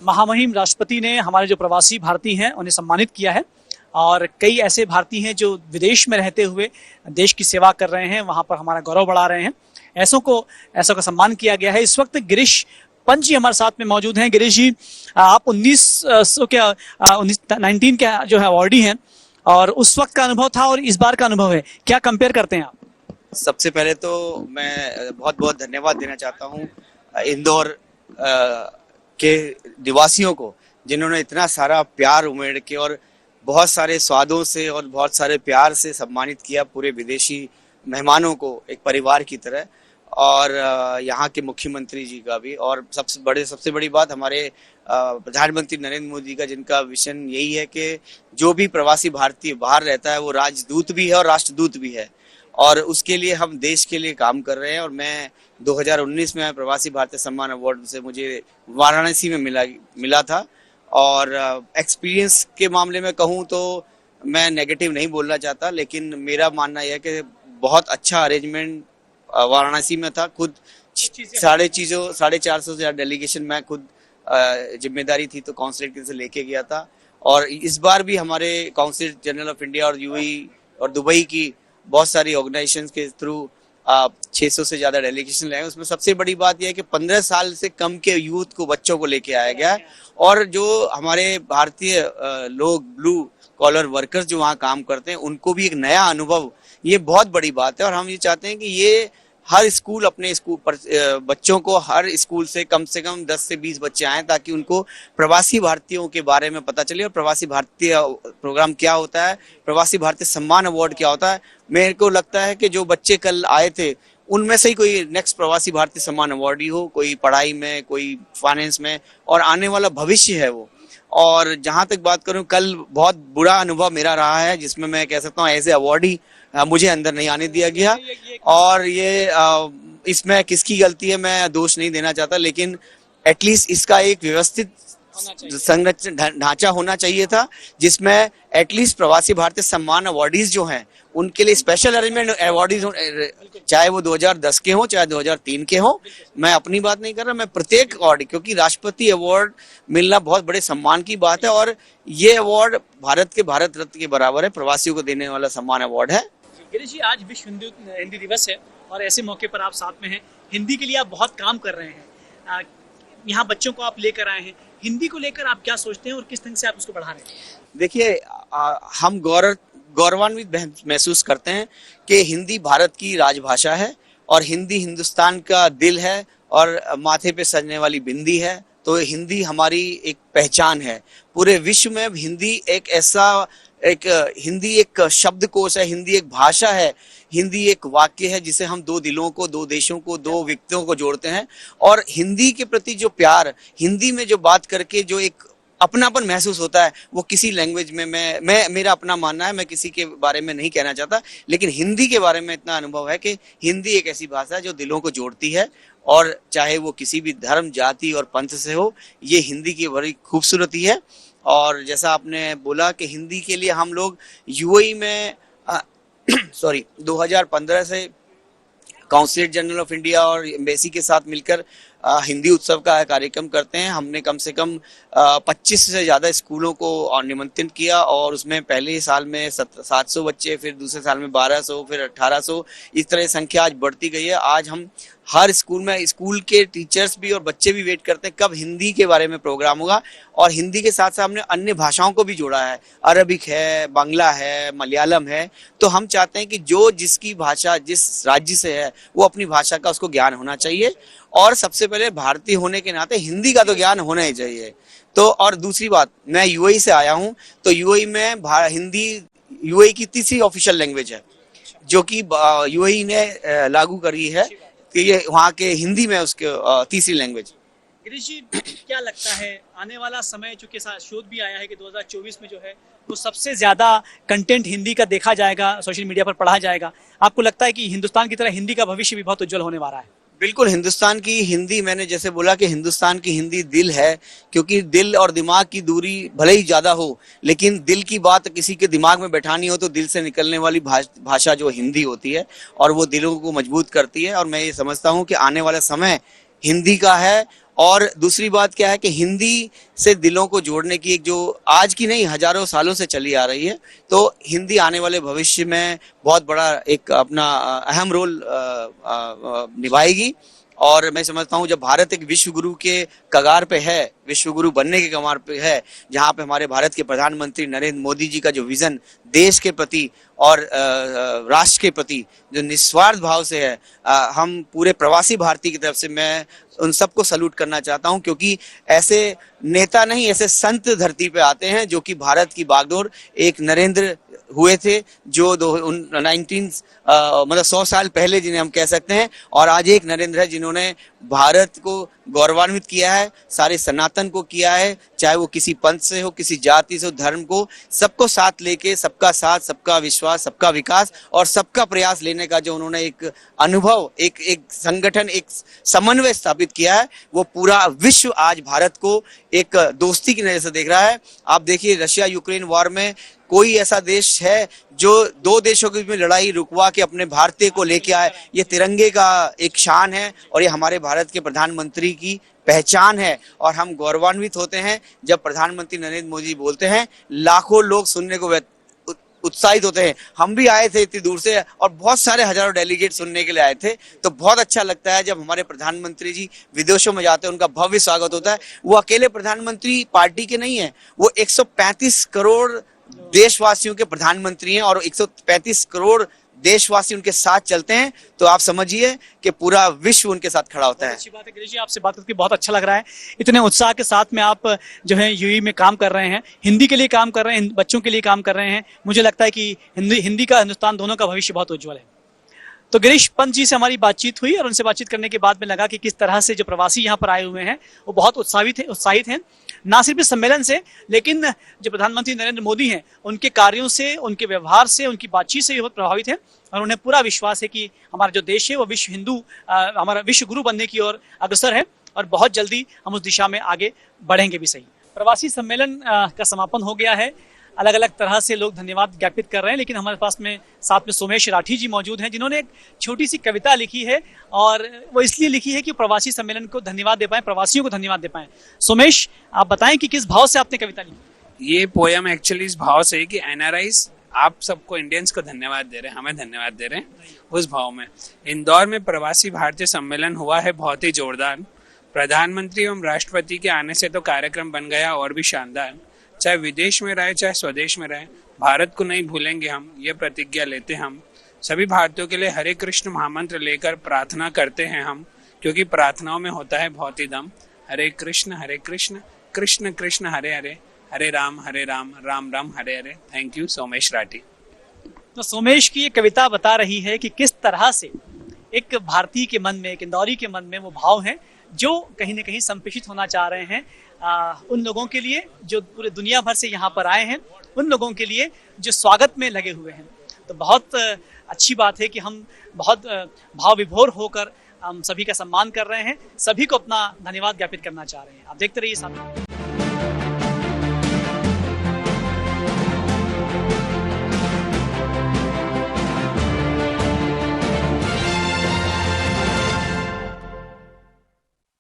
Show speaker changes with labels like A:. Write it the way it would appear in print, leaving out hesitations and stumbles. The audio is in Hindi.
A: महामहिम राष्ट्रपति ने हमारे जो प्रवासी भारतीय हैं उन्हें सम्मानित किया है और कई ऐसे भारतीय हैं जो विदेश में रहते हुए देश की सेवा कर रहे हैं, वहां पर हमारा गौरव बढ़ा रहे हैं। ऐसों का सम्मान किया गया है। इस वक्त गिरीश पंच जी हमारे साथ में मौजूद हैं। गिरीश जी, आप 19 के जो है अवॉर्डी हैं और उस वक्त का अनुभव था और इस बार का अनुभव है, क्या कंपेयर करते हैं आप?
B: सबसे पहले तो मैं बहुत बहुत धन्यवाद देना चाहता हूँ इंदौर के निवासियों को, जिन्होंने इतना सारा प्यार उमड़ के और बहुत सारे स्वादों से और बहुत सारे प्यार से सम्मानित किया पूरे विदेशी मेहमानों को एक परिवार की तरह, और यहाँ के मुख्यमंत्री जी का भी, और सबसे बड़ी बात हमारे प्रधानमंत्री नरेंद्र मोदी का, जिनका विजन यही है कि जो भी प्रवासी भारतीय बाहर रहता है वो राजदूत भी है और राष्ट्रदूत भी है, और उसके लिए हम देश के लिए काम कर रहे हैं। और मैं 2019 में प्रवासी भारतीय सम्मान अवार्ड से मुझे वाराणसी में मिला था, और एक्सपीरियंस के मामले में कहूँ तो मैं नेगेटिव नहीं बोलना चाहता, लेकिन मेरा मानना यह है कि बहुत अच्छा अरेंजमेंट वाराणसी में था। खुद 450 से ज्यादा डेलीगेशन मैं खुद जिम्मेदारी थी तो कॉन्सुलेट से लेके गया था, और इस बार भी हमारे काउंसिल जनरल ऑफ इंडिया और यूएई और दुबई की बहुत सारी ऑर्गेनाइजेशंस के थ्रू 600 से ज्यादा डेलीगेशन लाए। उसमें सबसे बड़ी बात यह है कि 15 साल से कम के यूथ को, बच्चों को लेके आया गया है, और जो हमारे भारतीय लोग, ब्लू कॉलर वर्कर्स जो वहाँ काम करते हैं, उनको भी एक नया अनुभव, ये बहुत बड़ी बात है। और हम ये चाहते हैं कि ये हर स्कूल अपने स्कूल पर बच्चों को हर स्कूल से कम 10 से 20 बच्चे आए, ताकि उनको प्रवासी भारतीयों के बारे में पता चले और प्रवासी भारतीय प्रोग्राम क्या होता है, प्रवासी भारतीय सम्मान अवार्ड क्या होता है। मेरे को लगता है कि जो बच्चे कल आए थे उनमें से ही कोई नेक्स्ट प्रवासी भारतीय सम्मान अवार्डी हो, कोई पढ़ाई में, कोई फाइनेंस में, और आने वाला भविष्य है वो। और जहां तक बात करूं, कल बहुत बुरा अनुभव मेरा रहा है, जिसमें मैं कह सकता हूं एज ए अवार्डी मुझे अंदर नहीं आने दिया गया, और ये इसमें किसकी गलती है मैं दोष नहीं देना चाहता, लेकिन एटलीस्ट इसका एक व्यवस्थित संरचना ढांचा होना चाहिए था, जिसमें एटलीस्ट प्रवासी भारतीय सम्मान अवार्डीज जो हैं उनके लिए स्पेशल अरेंजमेंट अवार्डीज, चाहे वो 2010 के हो चाहे 2003 के हो। मैं अपनी बात नहीं कर रहा, मैं प्रत्येक अवार्ड, क्योंकि राष्ट्रपति अवार्ड मिलना बहुत बड़े सम्मान की बात है, और ये अवार्ड भारत के भारत रत्न के बराबर है, प्रवासियों को देने वाला सम्मान अवार्ड है।
A: गिरीश जी, आज विश्व हिंदी दिवस है और ऐसे मौके पर आप साथ में हैं। हिंदी के लिए आप बहुत काम कर रहे हैं, यहाँ बच्चों को आप लेकर आए हैं। हिंदी को लेकर आप क्या सोचते हैं और किस ढंग से आप उसको बढ़ा रहे हैं?
B: देखिए, हम गौरवान्वित महसूस करते हैं कि हिंदी भारत की राजभाषा है, और हिंदी हिंदुस्तान का दिल है, और माथे पे सजने वाली बिंदी है। तो हिंदी हमारी एक पहचान है। पूरे विश्व में हिंदी हिंदी एक शब्दकोश है, हिंदी एक भाषा है, हिंदी एक वाक्य है जिसे हम दो दिलों को, दो देशों को, दो व्यक्तियों को जोड़ते हैं। और हिंदी के प्रति जो प्यार, हिंदी में जो बात करके जो एक अपनापन महसूस होता है, वो किसी लैंग्वेज में मेरा अपना मानना है, मैं किसी के बारे में नहीं कहना चाहता, लेकिन हिंदी के बारे में इतना अनुभव है कि हिंदी एक ऐसी भाषा है जो दिलों को जोड़ती है, और चाहे वो किसी भी धर्म, जाति और पंथ से हो, ये हिंदी की बड़ी खूबसूरती है। और जैसा आपने बोला कि हिंदी के लिए हम लोग यूएई में 2015 से काउंसिल जनरल ऑफ इंडिया और एम्बेसी के साथ मिलकर हिंदी उत्सव का कार्यक्रम करते हैं। हमने कम से कम 25 से ज़्यादा स्कूलों को निमंत्रित किया, और उसमें पहले साल में 700 बच्चे, फिर दूसरे साल में 1200, फिर 1800, इस तरह संख्या आज बढ़ती गई है। आज हम हर स्कूल में, स्कूल के टीचर्स भी और बच्चे भी वेट करते हैं कब हिंदी के बारे में प्रोग्राम होगा, और हिंदी के साथ साथ हमने अन्य भाषाओं को भी जोड़ा है, अरबिक है, बांग्ला है, मलयालम है। तो हम चाहते हैं कि जो जिसकी भाषा जिस राज्य से है वो अपनी भाषा का उसको ज्ञान होना चाहिए, और सबसे पहले भारतीय होने के नाते हिंदी का तो ज्ञान होना ही चाहिए। तो और दूसरी बात, मैं यूएई से आया हूँ, तो यूएई में हिंदी यूएई की तीसरी ऑफिशियल लैंग्वेज है, जो कि यूएई ने लागू करी है कि ये वहाँ के हिंदी में उसके तीसरी लैंग्वेज।
A: गिरीश जी, क्या लगता है आने वाला समय, चूंकि शोध भी आया है कि 2024 में जो है वो सबसे ज्यादा कंटेंट हिंदी का देखा जाएगा, सोशल मीडिया पर पढ़ा जाएगा, आपको लगता है कि हिंदुस्तान की तरह हिंदी का भविष्य भी बहुत उज्जवल होने वाला है?
B: बिल्कुल, हिंदुस्तान की हिंदी, मैंने जैसे बोला कि हिंदुस्तान की हिंदी दिल है, क्योंकि दिल और दिमाग की दूरी भले ही ज्यादा हो, लेकिन दिल की बात किसी के दिमाग में बैठानी हो तो दिल से निकलने वाली भाषा जो हिंदी होती है, और वो दिलों को मजबूत करती है। और मैं ये समझता हूँ कि आने वाला समय हिंदी का है, और दूसरी बात क्या है कि हिंदी से दिलों को जोड़ने की एक जो आज की नहीं हजारों सालों से चली आ रही है, तो हिंदी आने वाले भविष्य में बहुत बड़ा एक अपना अहम रोल निभाएगी। और मैं समझता हूँ जब भारत एक विश्व गुरु के कगार पे है, विश्व गुरु बनने के कगार पे है, जहाँ पे हमारे भारत के प्रधानमंत्री नरेंद्र मोदी जी का जो विजन देश के प्रति और राष्ट्र के प्रति जो निस्वार्थ भाव से है, हम पूरे प्रवासी भारतीय की तरफ से मैं उन सबको सल्यूट करना चाहता हूं, क्योंकि ऐसे नेता नहीं ऐसे संत धरती पे आते हैं जो कि भारत की बागडोर एक नरेंद्र हुए थे जो 100 साल पहले जिन्हें हम कह सकते हैं, और आज एक नरेंद्र है जिन्होंने भारत को गौरवान्वित किया है, सारे सनातन को किया है, चाहे वो किसी पंथ से हो, किसी जाति से हो, धर्म को सबको साथ लेके सबका साथ, सबका विश्वास, सबका विकास और सबका प्रयास लेने का जो उन्होंने एक अनुभव, एक संगठन, एक समन्वय स्थापित किया है, वो पूरा विश्व आज भारत को एक दोस्ती की नजर से देख रहा है। आप देखिए रशिया यूक्रेन वॉर में कोई ऐसा देश है जो दो देशों के बीच में लड़ाई रुकवा के अपने भारतीय को लेके आए, ये तिरंगे का एक शान है और ये हमारे भारत के प्रधानमंत्री की पहचान है। और हम गौरवान्वित होते हैं जब प्रधानमंत्री नरेंद्र मोदी बोलते हैं, लाखों लोग सुनने को उत्साहित होते हैं। हम भी आए थे इतनी दूर से और बहुत सारे हजारों डेलीगेट सुनने के लिए आए थे, तो बहुत अच्छा लगता है जब हमारे प्रधानमंत्री जी विदेशों में जाते हैं, उनका भव्य स्वागत होता है। वो अकेले प्रधानमंत्री पार्टी के नहीं है, वो 135 करोड़ देशवासियों के प्रधानमंत्री हैं और 135 करोड़ देशवासी उनके साथ चलते हैं, तो आप समझिए कि पूरा विश्व उनके साथ खड़ा होता है।
A: अच्छी बात है गिरीश जी, आपसे बात करके बहुत अच्छा लग रहा है। इतने उत्साह के साथ में आप जो है यूएई में काम कर रहे हैं, हिंदी के लिए काम कर रहे हैं, बच्चों के लिए काम कर रहे हैं। मुझे लगता है कि हिंदी का हिंदुस्तान दोनों का भविष्य बहुत उज्जवल है। तो गिरीश पंत जी से हमारी बातचीत हुई और उनसे बातचीत करने के बाद में लगा कि किस तरह से जो प्रवासी यहाँ पर आए हुए हैं वो बहुत उत्साहित हैं, ना सिर्फ इस सम्मेलन से, लेकिन जो प्रधानमंत्री नरेंद्र मोदी हैं उनके कार्यों से, उनके व्यवहार से, उनकी बातचीत से बहुत प्रभावित हैं और उन्हें पूरा विश्वास है कि हमारा जो देश है वो हमारा विश्व गुरु बनने की ओर अग्रसर है और बहुत जल्दी हम उस दिशा में आगे बढ़ेंगे भी सही। प्रवासी सम्मेलन का समापन हो गया है। अलग अलग तरह से लोग धन्यवाद ज्ञापित कर रहे हैं, लेकिन हमारे पास में साथ में सोमेश राठी जी मौजूद हैं जिन्होंने एक छोटी सी कविता लिखी है और वो इसलिए लिखी है कि प्रवासी सम्मेलन को धन्यवाद दे पाएं, प्रवासियों को धन्यवाद दे पाएं। सोमेश, आप बताएं कि किस भाव से आपने कविता लिखी?
C: ये पोयम एक्चुअली इस भाव से है कि एनआरआईज आप सबको इंडियंस को धन्यवाद दे रहे हैं, हमें धन्यवाद दे रहे हैं, उस भाव में। इंदौर में प्रवासी भारतीय सम्मेलन हुआ है बहुत ही जोरदार। प्रधानमंत्री एवं राष्ट्रपति के आने से तो कार्यक्रम बन गया और भी शानदार। चाहे विदेश में रहे चाहे स्वदेश में रहे, भारत को नहीं भूलेंगे हम, ये प्रतिज्ञा लेते हम। सभी भारतीयों के लिए हरे कृष्ण महामंत्र लेकर प्रार्थना करते हैं हम, क्योंकि प्रार्थनाओं में होता है बहुत ही दम। हरे कृष्ण कृष्ण कृष्ण हरे हरे, हरे राम राम राम हरे हरे। Thank you Somesh Rathi.
A: तो सोमेश की ये कविता बता रही है कि किस तरह से एक भारतीय के मन में, एक इंदौरी के मन में वो भाव है जो कहीं न कहीं संप्रेषित होना चाह रहे हैं उन लोगों के लिए जो पूरे दुनिया भर से यहाँ पर आए हैं, उन लोगों के लिए जो स्वागत में लगे हुए हैं। तो बहुत अच्छी बात है कि हम बहुत भाव विभोर होकर हम सभी का सम्मान कर रहे हैं, सभी को अपना धन्यवाद ज्ञापित करना चाह रहे हैं। आप देखते रहिए सामने।